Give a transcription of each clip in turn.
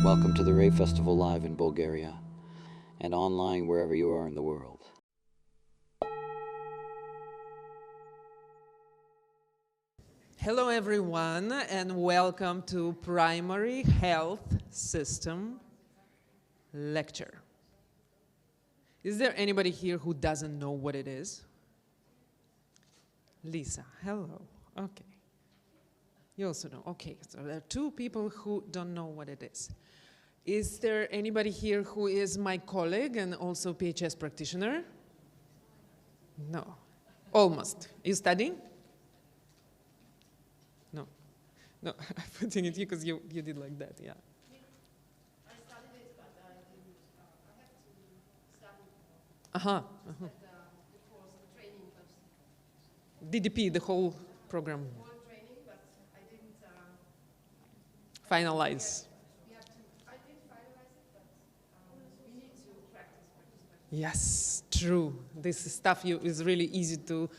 Welcome to the Rave Festival live in Bulgaria and online wherever you are in the world. Hello everyone and welcome to Primary Health System lecture. Is there anybody here who doesn't know what it is? Lisa, hello. Okay. You also know. Okay, so there are two people who don't know what it is. Is there anybody here who is my colleague and also PHS practitioner? No. Almost. You studying? No. No, I'm putting it here because you did like that, yeah. I studied it, but I didn't. I have to study. Uh-huh. The course, the training was DDP, the whole program. whole training, but I didn't. Finalize. We have to. I did finalize it, but we need to practice. Yes, true. This stuff is really easy to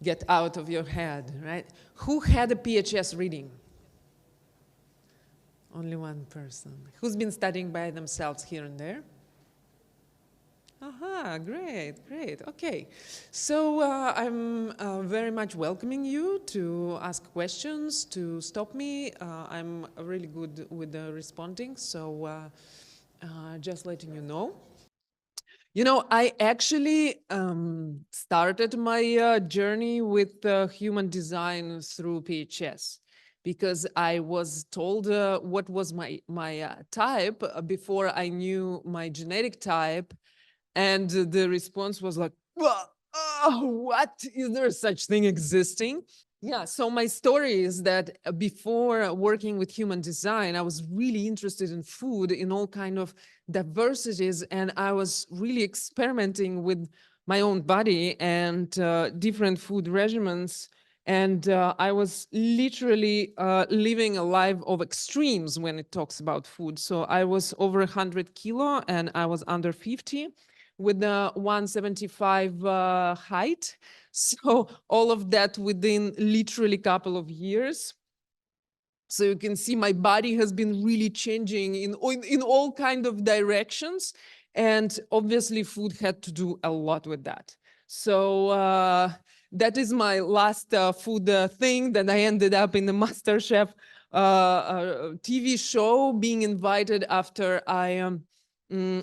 get out of your head, right? Who had a PHS reading? Only one person. Who's been studying by themselves here and there? Aha, great, great. Okay. So I'm very much welcoming you to ask questions, to stop me. I'm really good with responding, so just letting you know. You know, I actually started my journey with human design through PHS because I was told what was my type before I knew my genetic type. And the response was like, what? Is there such thing existing? Yeah, so my story is that before working with human design, I was really interested in food in all kind of diversities, and I was really experimenting with my own body and different food regimens. And I was literally living a life of extremes when it talks about food. So I was over 100 kilo and I was under 50 with a 175 height. So all of that within literally couple of years. So you can see my body has been really changing in all kind of directions. And obviously food had to do a lot with that. So that is my last food thing that I ended up in the MasterChef TV show, being invited after I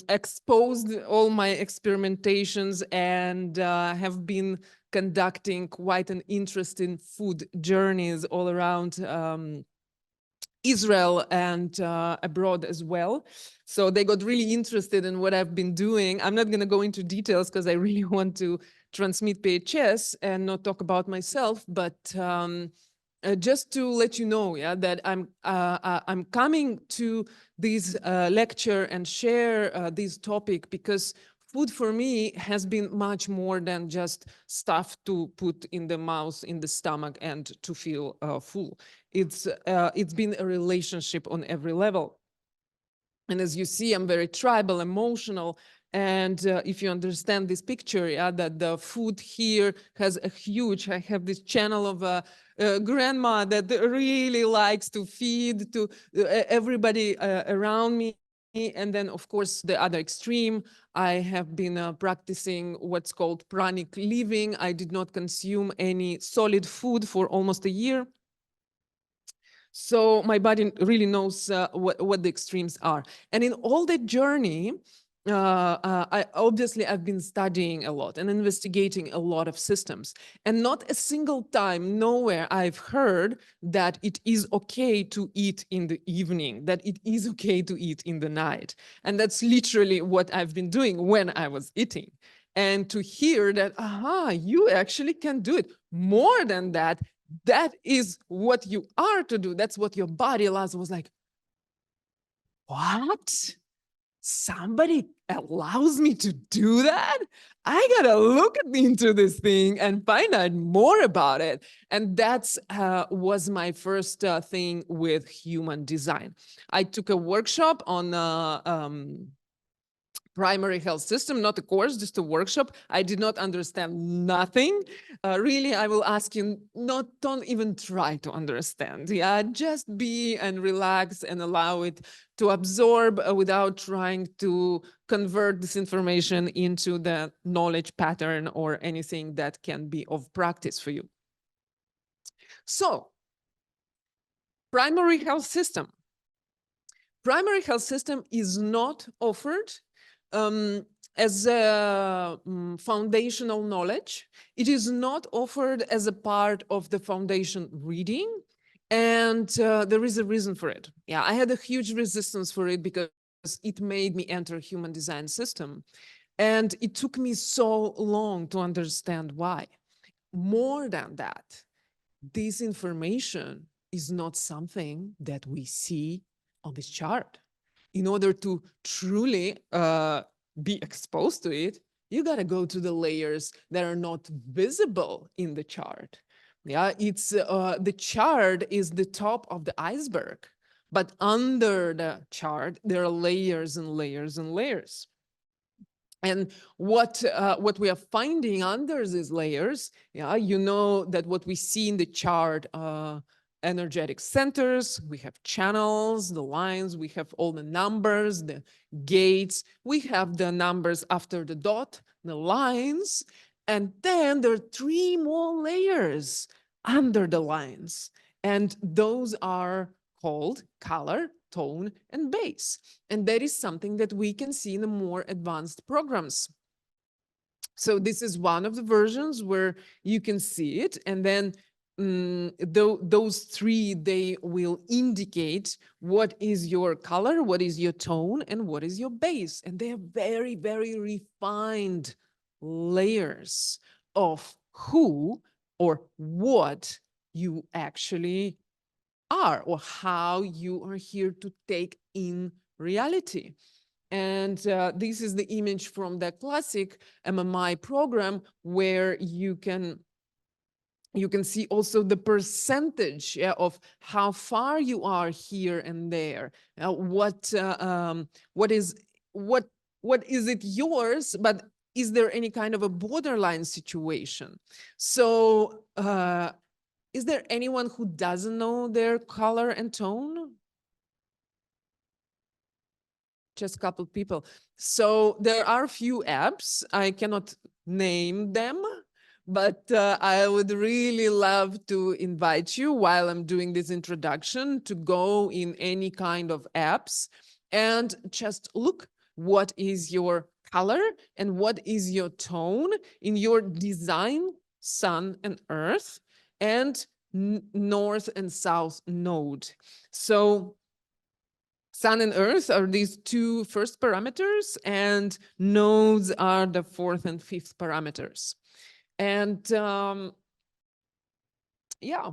exposed all my experimentations and have been conducting quite an interesting food journeys all around Israel and abroad as well. So they got really interested in what I've been doing. I'm not going to go into details because I really want to transmit PHS and not talk about myself, but just to let you know, yeah, that I'm coming to this lecture and share this topic because food for me has been much more than just stuff to put in the mouth, in the stomach, and to feel full. It's been a relationship on every level. And as you see, I'm very tribal, emotional. And if you understand this picture, yeah, that the food here has a huge, I have this channel of a grandma that really likes to feed to everybody around me. And then, of course, the other extreme, I have been practicing what's called pranic living. I did not consume any solid food for almost a year. So my body really knows what the extremes are. And in all that journey, I've been studying a lot and investigating a lot of systems. And not a single time, nowhere I've heard that it is okay to eat in the evening, that it is okay to eat in the night. And that's literally what I've been doing when I was eating. And to hear that, you actually can do it. More than that, that is what you are to do. That's what your body allows. Was like, what? Somebody allows me to do that? I gotta look into this thing and find out more about it. And that's was my first thing with human design. I took a workshop on primary health system, not a course, just a workshop. I did not understand nothing. Really, I will ask you, don't even try to understand. Yeah, just be and relax and allow it to absorb without trying to convert this information into the knowledge pattern or anything that can be of practice for you. So, primary health system. Primary health system is not offered as a foundational knowledge. It is not offered as a part of the foundation reading. And there is a reason for it. Yeah, I had a huge resistance for it because it made me enter human design system. And it took me so long to understand why. More than that, this information is not something that we see on this chart. In order to truly be exposed to it, you got to go to the layers that are not visible in the chart. Yeah, it's the chart is the top of the iceberg, but under the chart there are layers and layers and layers. And what we are finding under these layers, yeah, you know that what we see in the chart, energetic centers, we have channels, the lines, we have all the numbers, the gates, we have the numbers after the dot, the lines, and then there are 3 more layers under the lines, and those are called color, tone, and base. And that is something that we can see in the more advanced programs. So this is one of the versions where you can see it. And then those 3, they will indicate what is your color, what is your tone, and what is your base. And they are very, very refined layers of who or what you actually are, or how you are here to take in reality. And this is the image from the classic MMI program, where you can see also the percentage, yeah, of how far you are here and there. What is it yours, but is there any kind of a borderline situation? So is there anyone who doesn't know their color and tone? Just a couple of people. So there are a few apps. I cannot name them, but I would really love to invite you, while I'm doing this introduction, to go in any kind of apps and just look what is your color and what is your tone in your design, sun and earth, and north and south node. So sun and earth are these 2 first parameters, and nodes are the 4th and 5th parameters. And yeah,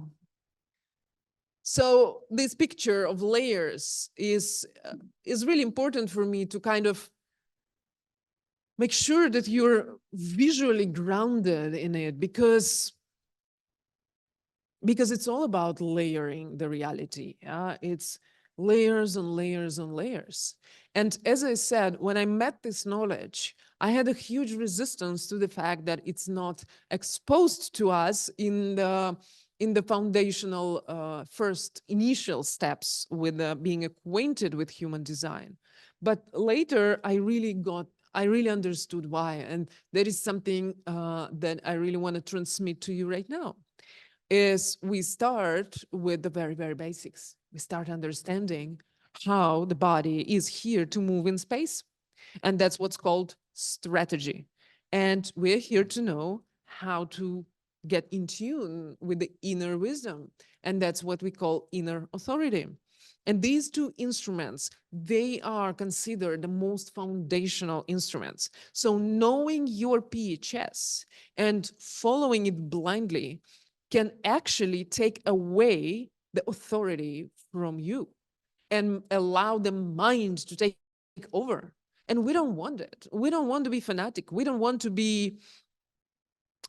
so this picture of layers is really important for me to kind of make sure that you're visually grounded in it, because it's all about layering the reality. It's layers and layers and layers. And as I said, when I met this knowledge, I had a huge resistance to the fact that it's not exposed to us in the foundational first initial steps with being acquainted with human design. But later, I really understood why. And that is something that I really want to transmit to you right now. Is we start with the very, very basics. We start understanding how the body is here to move in space. And that's what's called strategy. And we're here to know how to get in tune with the inner wisdom. And that's what we call inner authority. And these 2 instruments, they are considered the most foundational instruments. So knowing your PHS and following it blindly can actually take away the authority from you and allow the mind to take over. And we don't want it. We don't want to be fanatic. We don't want to be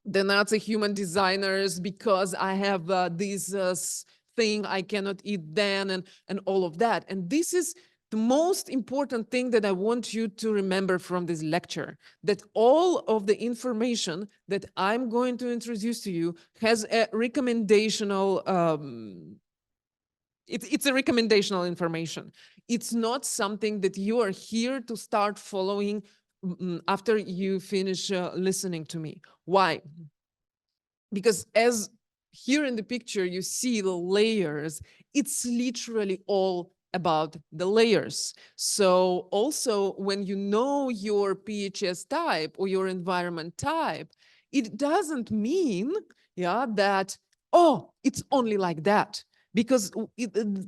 the Nazi human designers because I have this thing I cannot eat then, and all of that. And this is the most important thing that I want you to remember from this lecture, that all of the information that I'm going to introduce to you has a recommendational, it's a recommendational information. It's not something that you are here to start following after you finish listening to me. Why? Because as here in the picture you see the layers, it's literally all about the layers. So also when you know your PHS type or your environment type, it doesn't mean, yeah, that, oh, it's only like that. Because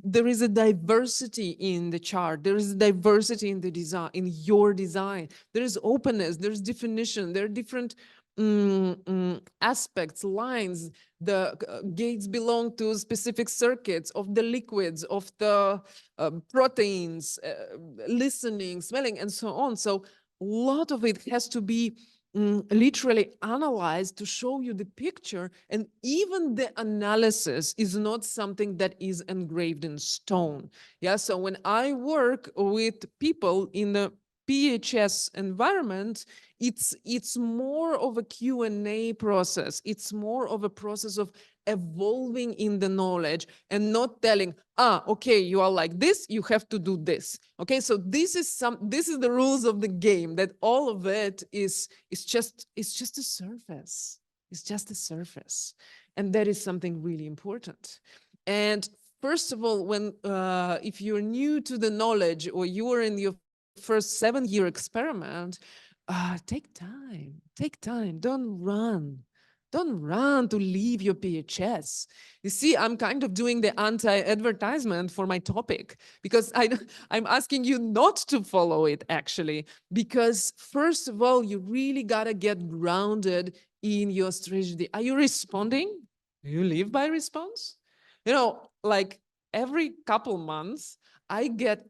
there is a diversity in the chart, there is a diversity in the design, in your design. There is openness, there's definition, there are different aspects, lines. The gates belong to specific circuits of the liquids, of the proteins, listening, smelling, and so on. So a lot of it has to be literally analyzed to show you the picture. And even the analysis is not something that is engraved in stone. Yeah, so when I work with people in the PHS environment, it's more of a Q&A process. It's more of a process of evolving in the knowledge and not telling, okay, you are like this, you have to do this. Okay, so this is the rules of the game, that all of it is just a surface. It's just a surface. And that is something really important. And first of all, when if you're new to the knowledge or you are in your first 7-year experiment, take time, don't run to leave your PHS. You see, I'm kind of doing the anti-advertisement for my topic, because I'm asking you not to follow it, actually, because first of all, you really gotta get grounded in your strategy. Are you responding? Do you live by response? You know, like every couple months, I get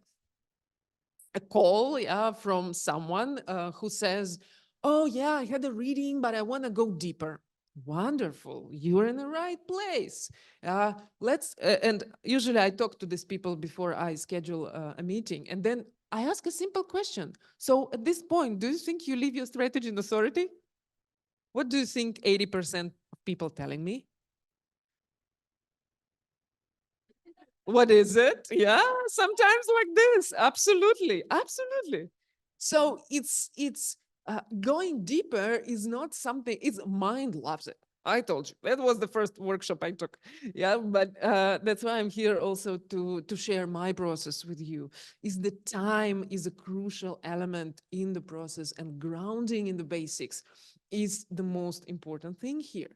a call, yeah, from someone who says, oh yeah, I had a reading, but I want to go deeper. Wonderful, you're in the right place. And usually I talk to these people before I schedule a meeting, and then I ask a simple question. So at this point, do you think you leave your strategy in authority? What do you think 80% of people telling me? What is it? Yeah, sometimes like this. Absolutely, absolutely. So it's going deeper is not something. It's mind loves it. I told you that was the first workshop I took. Yeah, but that's why I'm here also to share my process with you. Is the time is a crucial element in the process, and grounding in the basics is the most important thing here.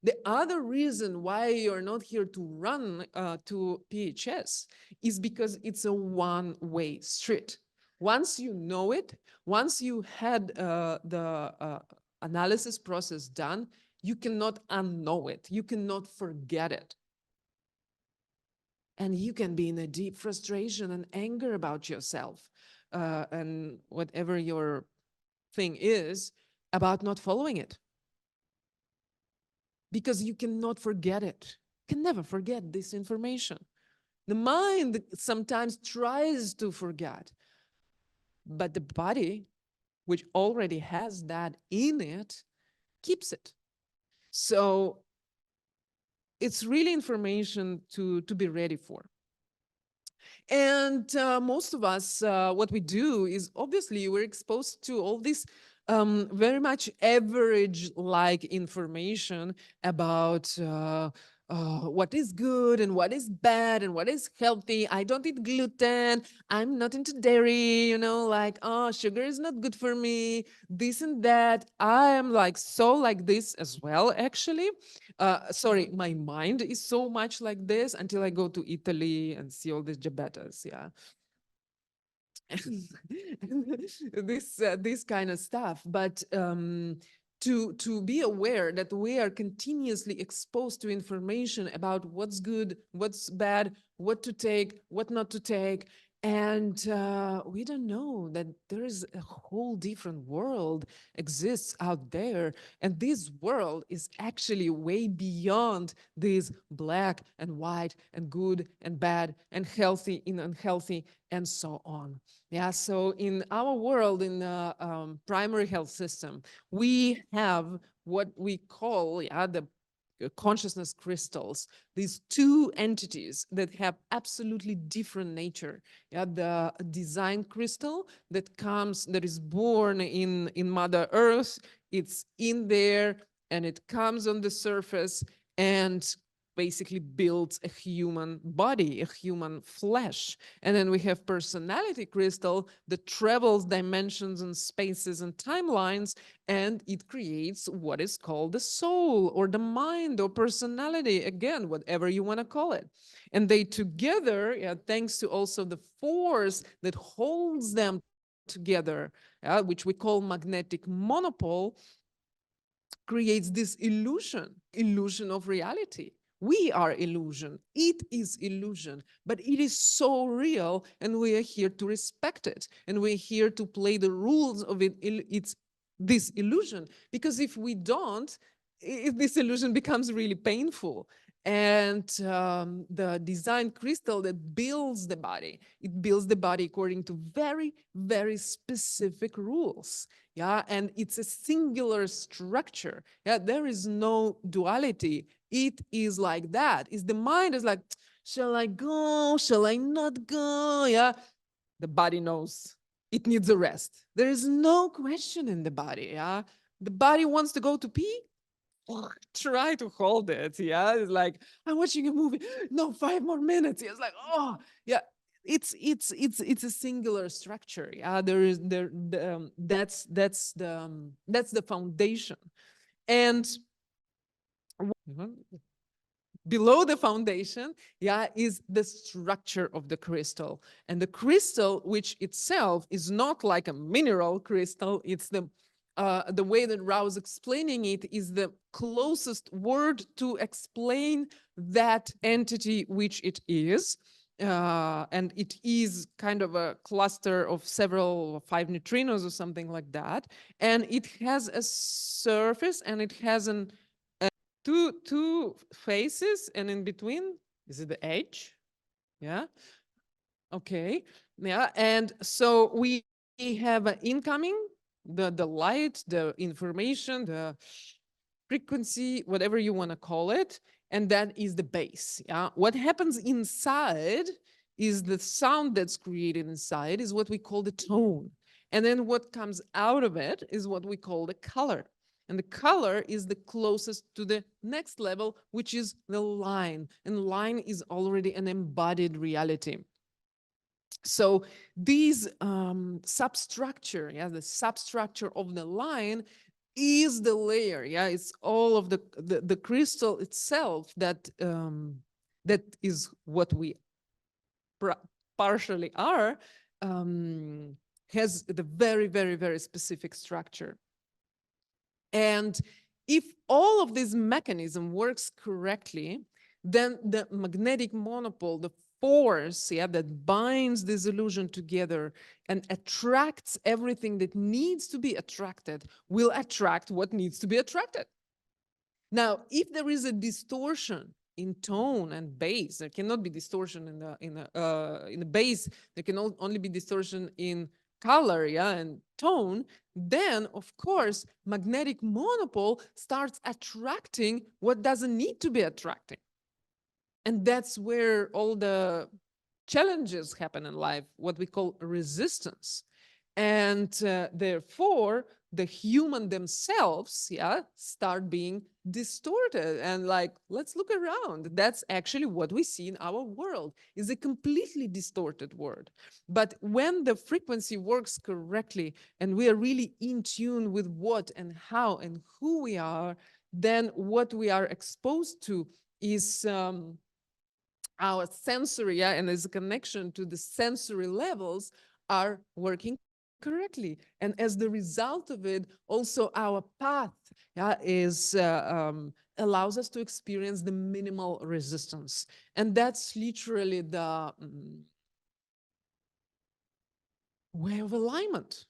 The other reason why you're not here to run to PHS is because it's a one-way street. Once you know it, once you had the analysis process done, you cannot unknow it. You cannot forget it. And you can be in a deep frustration and anger about yourself and whatever your thing is about not following it, because you cannot forget it. You can never forget this information. The mind sometimes tries to forget, but the body, which already has that in it, keeps it. So it's really information to be ready for. And most of us, what we do is, obviously we're exposed to all this very much average-like information about what is good and what is bad and what is healthy. I don't eat gluten. I'm not into dairy, you know, like, oh, sugar is not good for me, this and that. I am like so like this as well, actually. Sorry, my mind is so much like this until I go to Italy and see all these ciabattas, yeah. This kind of stuff. But to be aware that we are continuously exposed to information about what's good, what's bad, what to take, what not to take, And we don't know that there is a whole different world exists out there. And this world is actually way beyond this black and white and good and bad and healthy and unhealthy and so on. Yeah, so in our world, in the primary health system, we have what we call, yeah, the consciousness crystals, these two entities that have absolutely different nature. Yeah, the design crystal that is born in Mother Earth, it's in there and it comes on the surface and basically builds a human body, a human flesh. And then we have personality crystal that travels dimensions and spaces and timelines, and it creates what is called the soul or the mind or personality, again, whatever you want to call it. And they together, yeah, thanks to also the force that holds them together, which we call magnetic monopole, creates this illusion of reality. We are illusion. It is illusion, but it is so real, and we are here to respect it, and we're here to play the rules of it. It's this illusion, because if we don't, this illusion becomes really painful. And the design crystal that builds the body, it builds the body according to very, very specific rules. Yeah, and it's a singular structure. Yeah, there is no duality. It is like that. Is the mind is like, shall I go? Shall I not go? Yeah, the body knows it needs a rest. There is no question in the body. Yeah, the body wants to go to pee. Try to hold it. Yeah, it's like, I'm watching a movie. No, 5 more minutes. It's like, oh yeah, it's a singular structure. Yeah, there is there that's the foundation. And below the foundation, yeah, is the structure of the crystal. And the crystal, which itself is not like a mineral crystal, it's the way that Rao's explaining it is the closest word to explain that entity which it is. And it is kind of a cluster of several 5 neutrinos or something like that. And it has a surface and it has an two faces, and in between is it the edge? Yeah. Okay. Yeah. And so we have an incoming, the light, the information, the frequency, whatever you want to call it, and that is the base. Yeah. What happens inside is the sound that's created inside is what we call the tone. And then what comes out of it is what we call the color. And the color is the closest to the next level, which is the line. And line is already an embodied reality. So these substructure, yeah, the substructure of the line is the layer. Yeah, it's all of the crystal itself that that is what we partially are, has the very, very, very specific structure. And if all of this mechanism works correctly, then the magnetic monopole, the force, yeah, that binds this illusion together and attracts everything that needs to be attracted, will attract what needs to be attracted. Now, if there is a distortion in tone and bass, there cannot be distortion in the bass. There can only be distortion in color, yeah, and tone. Then, of course, magnetic monopole starts attracting what doesn't need to be attracting, and that's where all the challenges happen in life, what we call resistance. And therefore, the human themselves, yeah, start being distorted. And like, let's look around. That's actually what we see in our world, is a completely distorted world. But when the frequency works correctly and we are really in tune with what and how and who we are, then what we are exposed to is our sensory, yeah, and there's a connection to the sensory levels are working correctly. And as the result of it, also our path, yeah, is allows us to experience the minimal resistance. And that's literally way of alignment.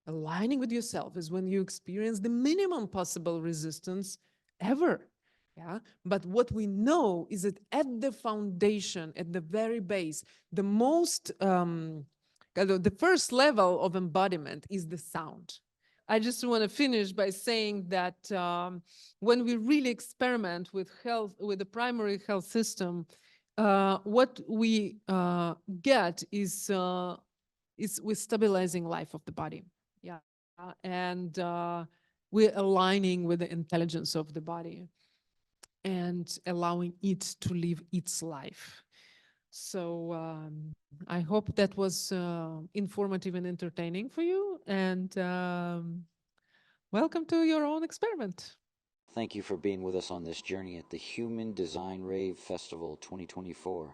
Aligning with yourself is when you experience the minimum possible resistance ever. Yeah. But what we know is that at the foundation, at the very base, the most, the first level of embodiment is the sound. I just want to finish by saying that when we really experiment with health, with the primary health system, what we get is with stabilizing life of the body. Yeah, and we're aligning with the intelligence of the body and allowing it to live its life. So I hope that was informative and entertaining for you. And welcome to your own experiment. Thank you for being with us on this journey at the Human Design Rave Festival 2024.